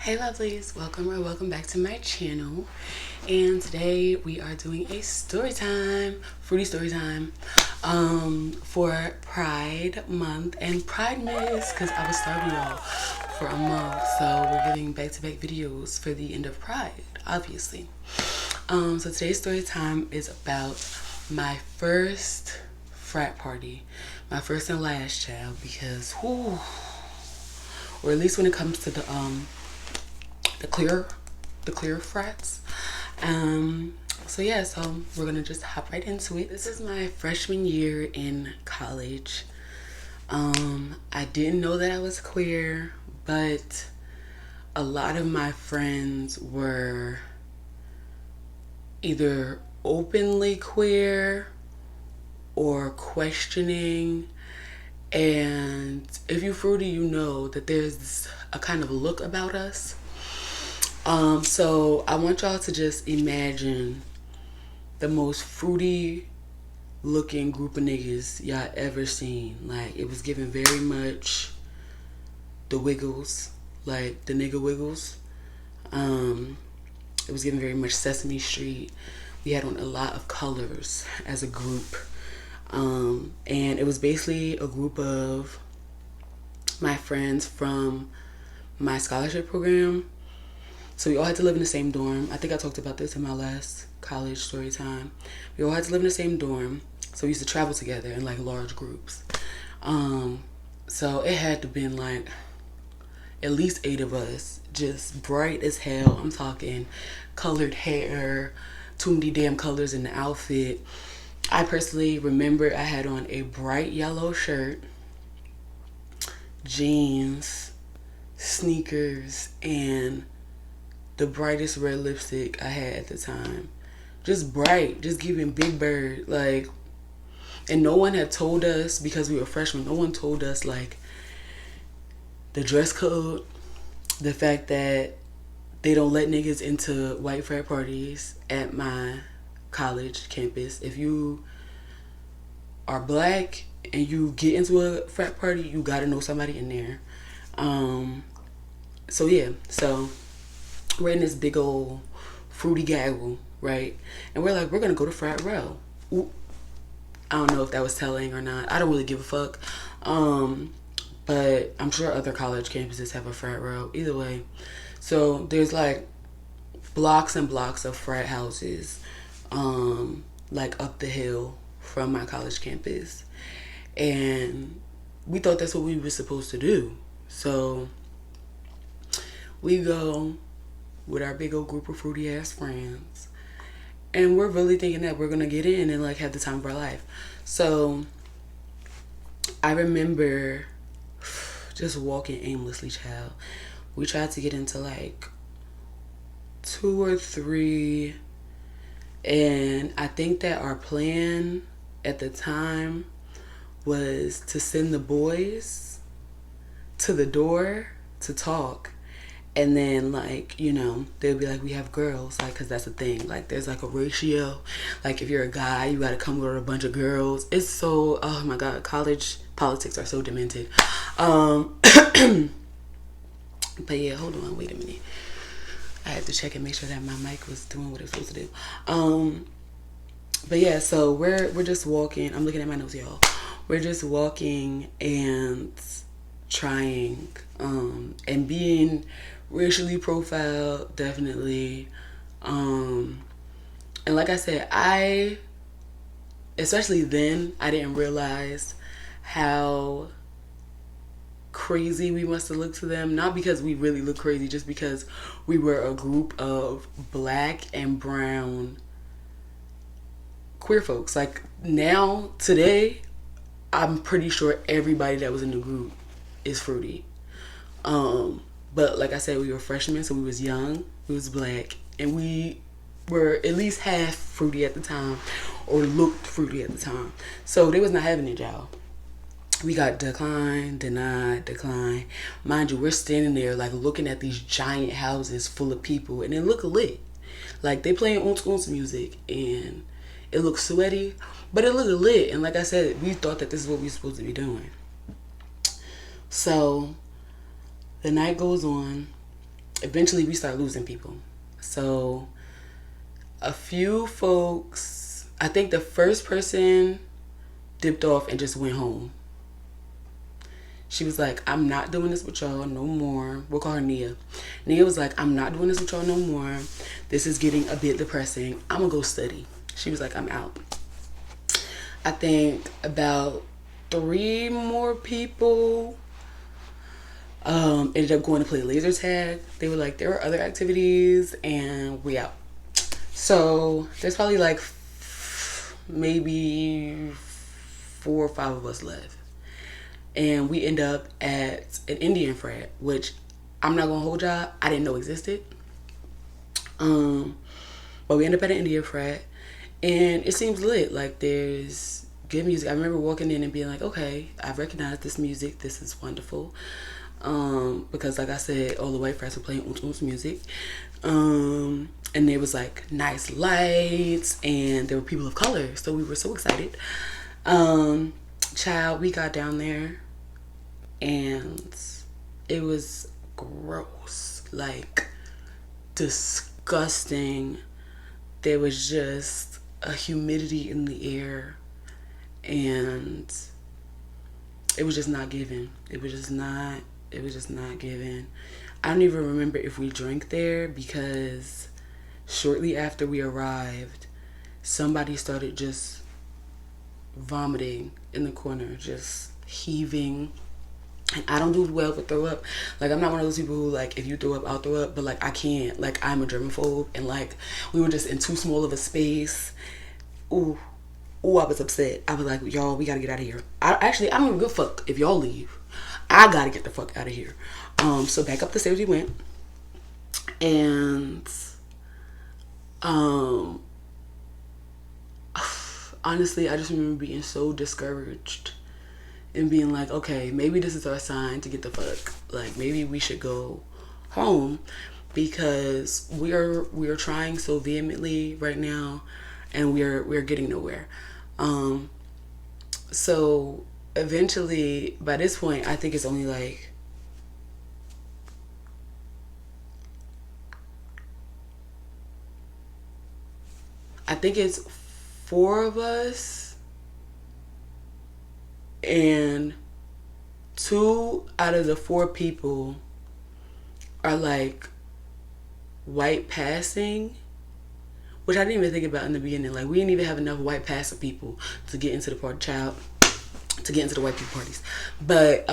Hey lovelies, welcome back to my channel. And today we are doing a story time, fruity story time, for Pride Month and Pride Miss, because I was starving y'all for a month. So we're getting back-to-back videos for the end of Pride, obviously. So today's story time is about my first frat party, my first and last child, because or at least when it comes to the clear frats. So yeah, so we're gonna just hop right into it. This is my freshman year in college. I didn't know that I was queer, but a lot of my friends were either openly queer or questioning. And if you fruity, you know that there's a kind of look about us. So I want y'all to just imagine the most fruity looking group of niggas y'all ever seen. Like, it was giving very much the Wiggles, like the nigga Wiggles. It was giving very much Sesame Street. We had on a lot of colors as a group. And it was basically a group of my friends from my scholarship program. So we all had to live in the same dorm. I think I talked about this in my last college story time. We all had to live in the same dorm. So we used to travel together in like large groups. So it had to been like at least 8 of us, just bright as hell. I'm talking colored hair, too many damn colors in the outfit. I personally remember I had on a bright yellow shirt, jeans, sneakers, and the brightest red lipstick I had at the time. Just bright, just giving Big Bird, like. And no one had told us, because we were freshmen, no one told us like the dress code, the fact that they don't let niggas into white frat parties at my college campus. If you are black and you get into a frat party, you gotta know somebody in there. So yeah, so we're in this big old fruity gaggle, right? And we're like, we're gonna go to Frat Row. Ooh. I don't know if that was telling or not. I don't really give a fuck. But I'm sure other college campuses have a frat row. Either way. So there's like blocks and blocks of frat houses, like up the hill from my college campus. And we thought that's what we were supposed to do. So we go with our big old group of fruity ass friends, and we're really thinking that we're gonna get in and like have the time of our life. So I remember just walking aimlessly, child. We tried to get into like 2 or 3, and I think that our plan at the time was to send the boys to the door to talk. And then, like, you know, they'll be like, we have girls, like, because that's the thing. Like, there's, like, a ratio. Like, if you're a guy, you got to come with a bunch of girls. It's so, oh, my God, college politics are so demented. But, yeah, hold on, wait a minute. I had to check and make sure that my mic was doing what it's supposed to do. But, yeah, so we're just walking. I'm looking at my notes, y'all. We're just walking and trying and being racially profiled, definitely. And like I said, especially then, I didn't realize how crazy we must have looked to them. Not because we really look crazy, just because we were a group of black and brown queer folks. Like, now, today, I'm pretty sure everybody that was in the group is fruity. But like I said, we were freshmen, so we was young, we was black, and we were at least half fruity at the time, or looked fruity at the time. So they was not having it, y'all. We got declined, denied, declined. Mind you, we're standing there like looking at these giant houses full of people, and it looked lit. Like, they playing oons music, and it looked sweaty, but it looked lit. And like I said, we thought that this is what we were supposed to be doing. So the night goes on. eventually we start losing people. So a few folks, I think the first person dipped off and just went home. She was like, I'm not doing this with y'all no more. We'll call her Nia. Nia was like, I'm not doing this with y'all no more. This is getting a bit depressing. I'm gonna go study. She was like, I'm out. I think about 3 more people ended up going to play laser tag. They were like, there were other activities, and we out. So there's probably like maybe 4 or 5 of us left. And we end up at an Indian frat, which I'm not gonna hold y'all, I didn't know existed. But we end up at an Indian frat, and it seems lit. Like, there's good music. I remember walking in and being like, okay, I recognize this music. This is wonderful. Because like I said, all the white frats were playing Oons music. And there was like nice lights, and there were people of color, so we were so excited. Child, we got down there, and it was gross, like disgusting. There was just a humidity in the air, and it was just not giving. It was just not giving. I don't even remember if we drank there, because shortly after we arrived, somebody started just vomiting in the corner, just heaving. And I don't do well with throw up. Like, I'm not one of those people who, like, if you throw up, I'll throw up. But, like, I can't. Like, I'm a germaphobe. And, like, we were just in too small of a space. Ooh, I was upset. I was like, y'all, we gotta get out of here. I don't even give a fuck if y'all leave. I gotta get the fuck out of here. So back up the stairs we went. And, honestly, I just remember being so discouraged and being like, okay, maybe this is our sign to get the fuck. Like, maybe we should go home, because we are trying so vehemently right now, and we're getting nowhere. So eventually, by this point, I think it's only like, I think it's 4 of us, and 2 out of the 4 people are like white passing, which I didn't even think about in the beginning. Like, we didn't even have enough white passing people to get into the party, child, to get into the white people parties. But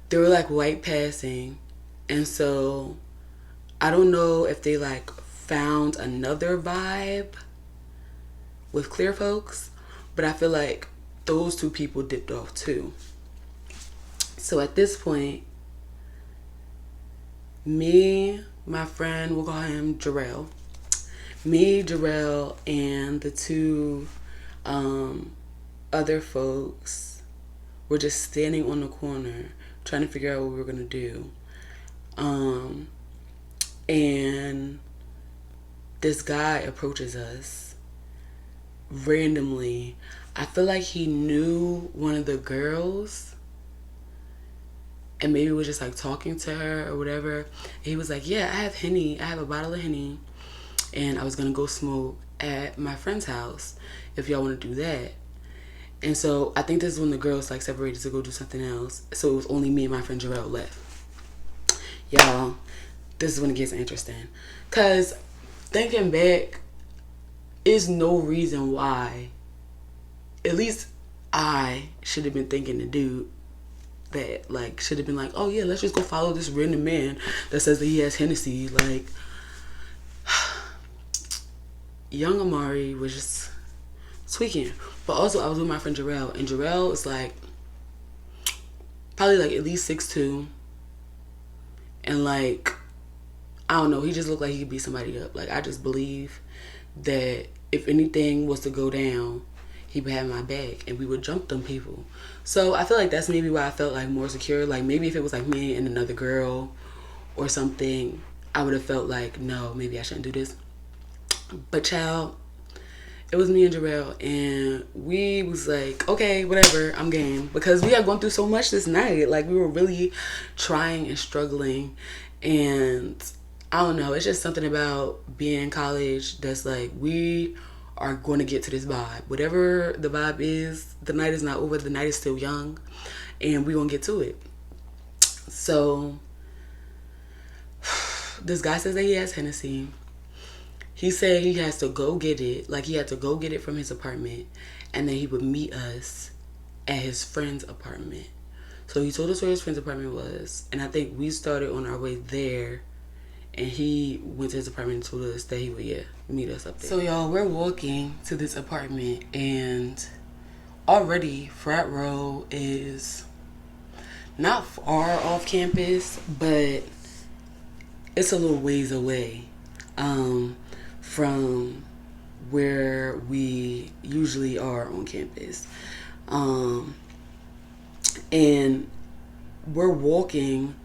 they were like white passing, and so I don't know if they like found another vibe with clear folks, but I feel like those 2 people dipped off too. So at this point, me, my friend, we'll call him Jarrell, and the 2 other folks were just standing on the corner trying to figure out what we were gonna do. And this guy approaches us randomly. I feel like he knew one of the girls, and maybe was just like talking to her or whatever. And he was like, yeah, I have Henny. I have a bottle of Henny, and I was gonna go smoke at my friend's house if y'all want to do that. And so I think this is when the girls like separated to go do something else. So it was only me and my friend Jarrell left. Y'all, this is when it gets interesting, cause thinking back, is no reason why, at least I should have been thinking the dude that like should have been like, oh yeah, let's just go follow this random man that says that he has Hennessy. Like, young Amari was just tweaking. But also, I was with my friend Jarrell, and Jarrell is like probably like at least 6'2", and like, I don't know, he just looked like he could beat somebody up. Like, I just believe that if anything was to go down, he would have my back, and we would jump them people. So I feel like that's maybe why I felt like more secure. Like, maybe if it was like me and another girl or something, I would have felt like, no, maybe I shouldn't do this. But child, it was me and Jarrell, and we was like, okay, whatever, I'm game. Because we had gone through so much this night. Like, we were really trying and struggling. And I don't know, it's just something about being in college that's like, we are going to get to this vibe. Whatever the vibe is, the night is not over, the night is still young, and we're going to get to it. So this guy says that he has Hennessy. He said he has to go get it. Like, he had to go get it from his apartment, and then he would meet us at his friend's apartment. So he told us where his friend's apartment was, and I think we started on our way there, and he went to his apartment and told us that he would, meet us up there. So y'all, we're walking to this apartment, and already Frat Row is not far off campus, but it's a little ways away from where we usually are on campus. And we're walking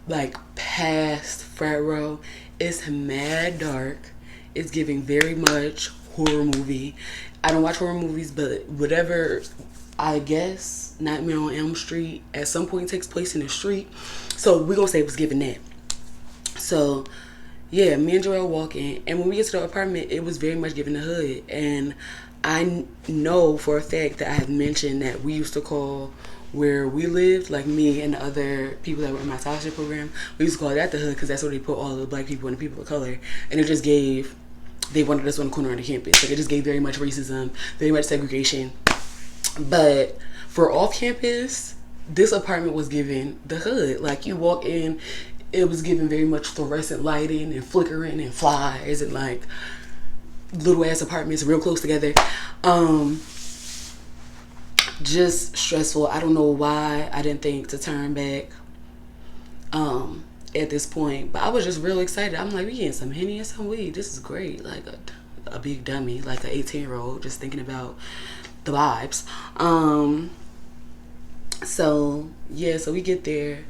like past Frat Row. It's mad dark. It's giving very much horror movie. I don't watch horror movies, but whatever, I guess Nightmare on Elm Street at some point takes place in the street. So we're gonna say it was given that. So yeah, me and Joelle walking, and when we get to the apartment, it was very much given the hood. And I know for a fact that I have mentioned that we used to call where we lived, like me and the other people that were in my scholarship program, we used to call that the hood because that's where they put all the black people and the people of color. And it just gave, they wanted us on the corner of the campus. Like, it just gave very much racism, very much segregation. But for off campus, this apartment was given the hood. Like, you walk in, it was given very much fluorescent lighting and flickering and flies and like little ass apartments real close together. Just stressful. I don't know why I didn't think to turn back at this point, but I was just real excited. I'm like, we getting some Henny and some weed. This is great. Like a big dummy, like an 18-year-old, just thinking about the vibes. So yeah, so we get there,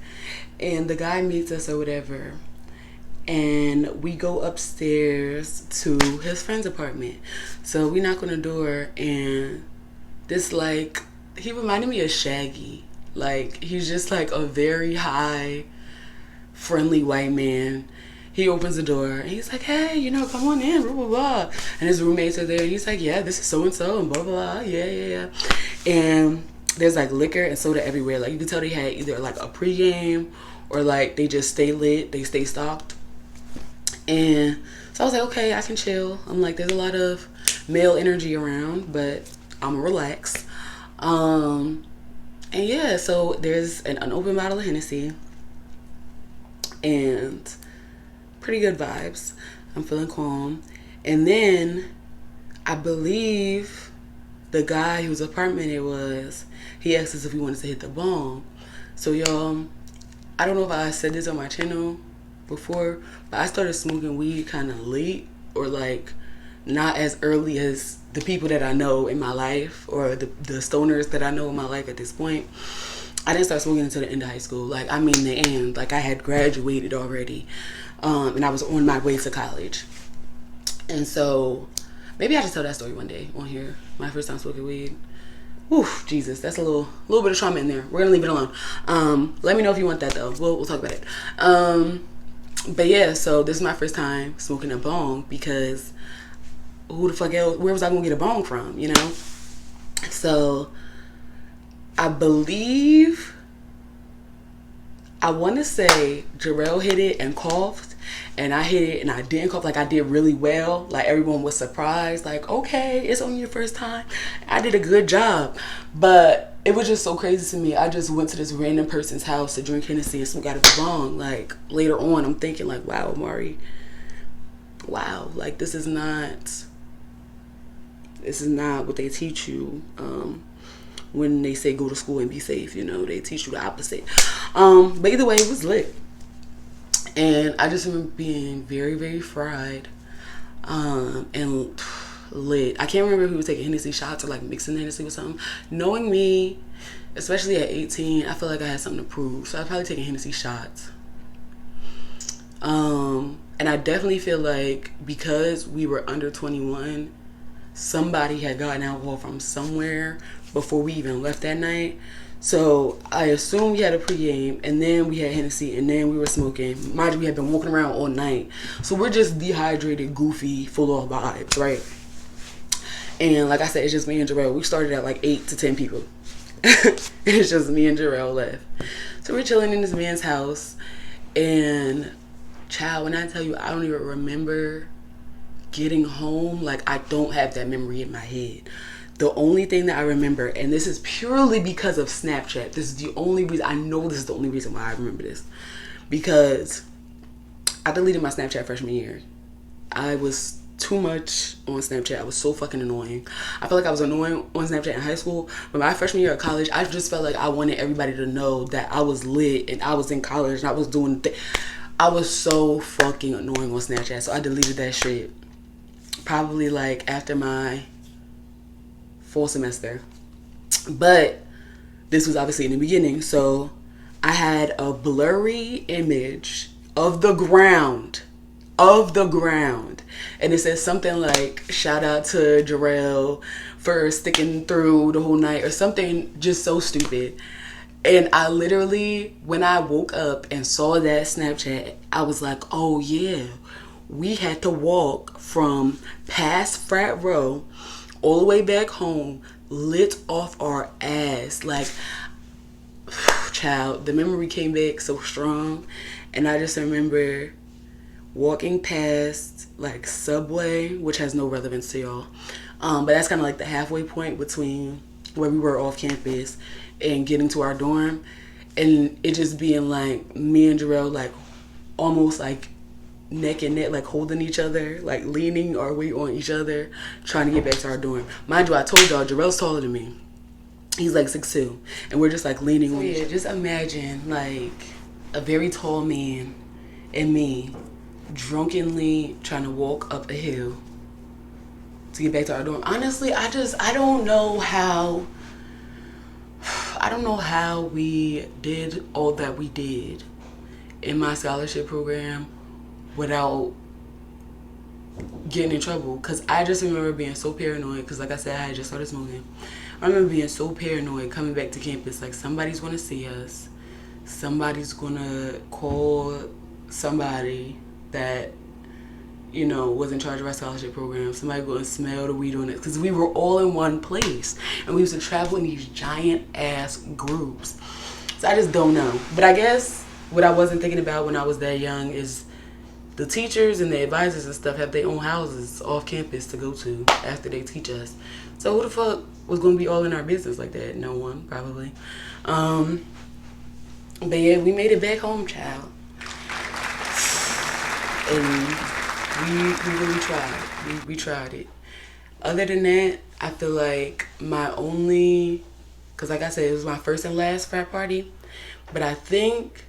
and the guy meets us or whatever, and we go upstairs to his friend's apartment. So we knock on the door, and this, like, he reminded me of Shaggy. Like, he's just like a very high, friendly white man. He opens the door, and he's like, hey, you know, come on in, blah, blah, blah. And his roommates are there, and he's like, yeah, this is so-and-so, and blah, blah, blah, yeah. And there's, like, liquor and soda everywhere. Like, you can tell they had either, like, a pregame or, like, they just stay lit, they stay stocked. And so I was like, okay, I can chill. I'm like, there's a lot of male energy around, but I'm gonna relax. And yeah, so there's an open bottle of Hennessy and pretty good vibes. I'm feeling calm. And then I believe the guy whose apartment it was, he asked us if we wanted to hit the bong. So y'all, I don't know if I said this on my channel before, but I started smoking weed kind of late, or like not as early as the people that I know in my life, or the stoners that I know in my life at this point. I didn't start smoking until the end of high school. Like, I mean the end. Like, I had graduated already, and I was on my way to college. And so maybe I should tell that story one day on here. My first time smoking weed. Whew, Jesus, that's a little bit of trauma in there. We're gonna leave it alone. Let me know if you want that though. We'll talk about it. But yeah, so this is my first time smoking a bong, because who the fuck else, where was I gonna get a bong from, you know? So I believe, I want to say Jarrell hit it and coughed, and I hit it and I didn't cough. Like, I did really well. Like, everyone was surprised, like, okay, it's on your first time. I did a good job. But it was just so crazy to me. I just went to this random person's house to drink Hennessy and smoke out of a bong. Like, later on, I'm thinking, like, wow, Amari, wow, like, this is not what they teach you when they say go to school and be safe. You know, they teach you the opposite. But either way, it was lit. And I just remember being very, very fried and lit. I can't remember if he was taking Hennessy shots or like mixing Hennessy with something. Knowing me, especially at 18, I feel like I had something to prove. So I was probably taking Hennessy shots. And I definitely feel like because we were under 21, somebody had gotten alcohol from somewhere before we even left that night. So I assume we had a pregame, and then we had Hennessy, and then we were smoking. Mind you, we had been walking around all night, so we're just dehydrated, goofy, full of vibes, right? And like I said, it's just me and Jarrell. We started at like 8 to 10 people. It's just me and Jarrell left. So we're chilling in this man's house, and child, when I tell you, I don't even remember getting home. Like, I don't have that memory in my head. The only thing that I remember, and this is purely because of Snapchat. This is the only reason, I know this is the only reason why I remember this. Because I deleted my Snapchat freshman year. I was too much on Snapchat. I was so fucking annoying. I felt like I was annoying on Snapchat in high school. But my freshman year of college, I just felt like I wanted everybody to know that I was lit and I was in college and I was doing I was so fucking annoying on Snapchat. So I deleted that shit probably like after my fall semester. But this was obviously in the beginning. So I had a blurry image of the ground. And it says something like, shout out to Jarrell for sticking through the whole night, or something just so stupid. And I literally, when I woke up and saw that Snapchat, I was like, oh yeah, we had to walk from past Frat Row all the way back home, lit off our ass. Like, child, the memory came back so strong. And I just remember walking past like Subway, which has no relevance to y'all, but that's kind of like the halfway point between where we were off campus and getting to our dorm, and it just being like me and Jarrell like almost like neck and neck, like holding each other, like leaning our weight on each other, trying to get back to our dorm. Mind you, I told y'all Jarrell's taller than me. He's like 6'2", and we're just like leaning on each other. Just imagine like a very tall man and me drunkenly trying to walk up a hill to get back to our dorm. Honestly, I don't know how we did all that we did in my scholarship program without getting in trouble. Because I just remember being so paranoid, because like I said, I had just started smoking. I remember being so paranoid coming back to campus, like somebody's gonna see us, somebody's gonna call somebody that, you know, was in charge of our scholarship program. Somebody go and smell the weed on it, because we were all in one place and we used to travel in these giant ass groups. So I just don't know. But I guess what I wasn't thinking about when I was that young is the teachers and the advisors and stuff have their own houses off campus to go to after they teach us. So who the fuck was going to be all in our business like that? No one, probably. But yeah, we made it back home, child. And we really tried. We tried it. Other than that, I feel like my only, because like I said, it was my first and last frat party, but I think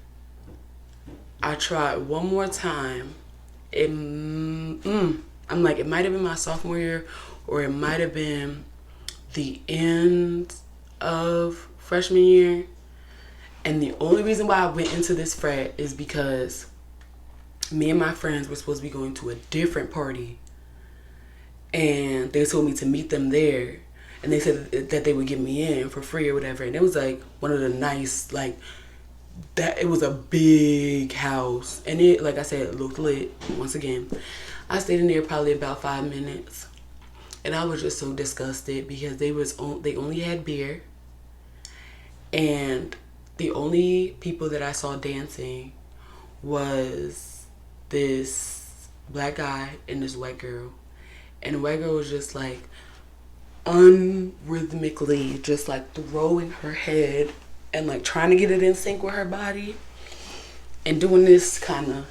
I tried one more time. I'm like, it might have been my sophomore year, or it might have been the end of freshman year. And the only reason why I went into this frat is because me and my friends were supposed to be going to a different party, and they told me to meet them there, and they said that they would get me in for free or whatever. And it was like one of the nice, like, that, it was a big house, and it, like I said, it looked lit. Once again, I stayed in there probably about 5 minutes, and I was just so disgusted because they only had beer, and the only people that I saw dancing was this black guy and this white girl. And the white girl was just like unrhythmically just like throwing her head and like trying to get it in sync with her body and doing this kind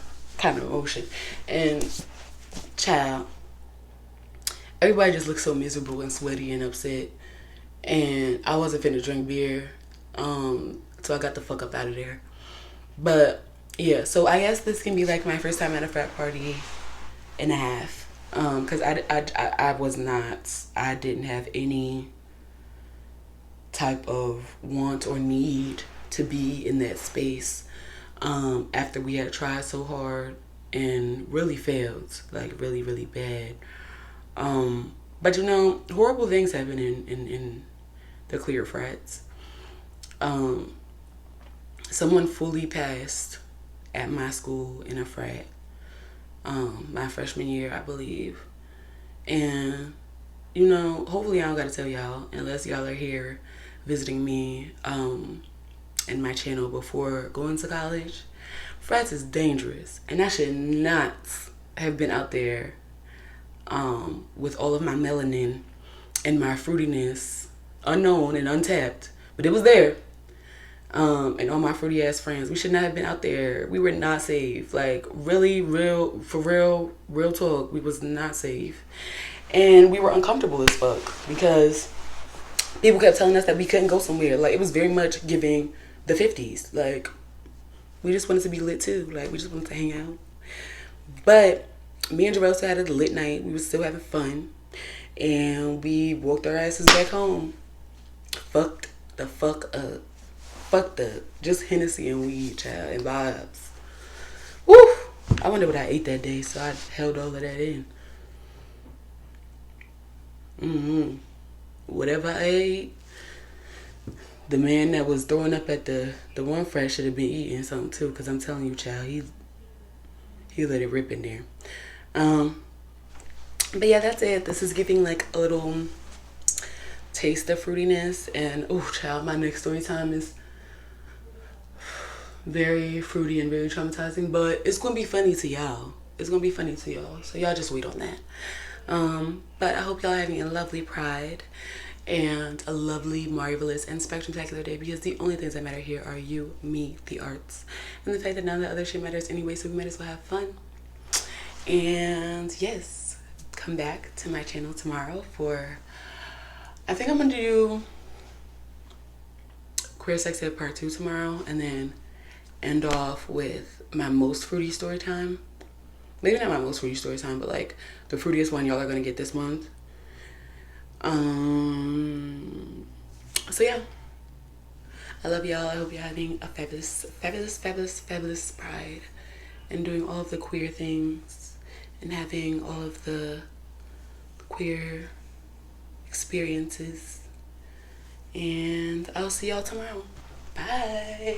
of motion. And child, everybody just looked so miserable and sweaty and upset. And I wasn't finna drink beer, so I got the fuck up out of there. But yeah, so I guess this can be like my first time at a frat party and a half. Because I didn't have any type of want or need to be in that space after we had tried so hard and really failed, like really, really bad. But you know, horrible things happen in the clear frats. Um, Someone fully passed at my school in a frat, my freshman year, I believe. And, you know, hopefully I don't gotta tell y'all, unless y'all are here visiting me in my channel before going to college. Frats is dangerous, and I should not have been out there with all of my melanin and my fruitiness unknown and untapped, but it was there. And all my fruity ass friends, we should not have been out there. We were not safe. Like, really, real, for real, real talk, we was not safe. And we were uncomfortable as fuck because people kept telling us that we couldn't go somewhere. Like, it was very much giving the 50s. Like, we just wanted to be lit too. Like, we just wanted to hang out. But me and Jarrell still had a lit night. We were still having fun. And we walked our asses back home. Fucked the fuck up. Fucked up. Just Hennessy and weed, child, and vibes. Woo! I wonder what I ate that day, so I held all of that in. Whatever I ate, the man that was throwing up at the one frat should have been eating something too, because I'm telling you, child, he let it rip in there. But yeah, that's it. This is giving like a little taste of fruitiness. And oh, child, my next story time is very fruity and very traumatizing, but it's gonna be funny to y'all. It's gonna be funny to y'all, so y'all just wait on that. But I hope y'all having a lovely Pride and a lovely, marvelous, and spectacular day, because the only things that matter here are you, me, the arts, and the fact that none of the other shit matters anyway, so we might as well have fun. And yes, come back to my channel tomorrow for, I think I'm gonna do Queer Sex Ed Part 2 tomorrow, and then end off with my most fruity story time. Maybe not my most fruity story time, but like the fruitiest one y'all are gonna get this month. So yeah, I love y'all. I hope you're having a fabulous, fabulous, fabulous, fabulous Pride, and doing all of the queer things and having all of the queer experiences. And I'll see y'all tomorrow. Bye.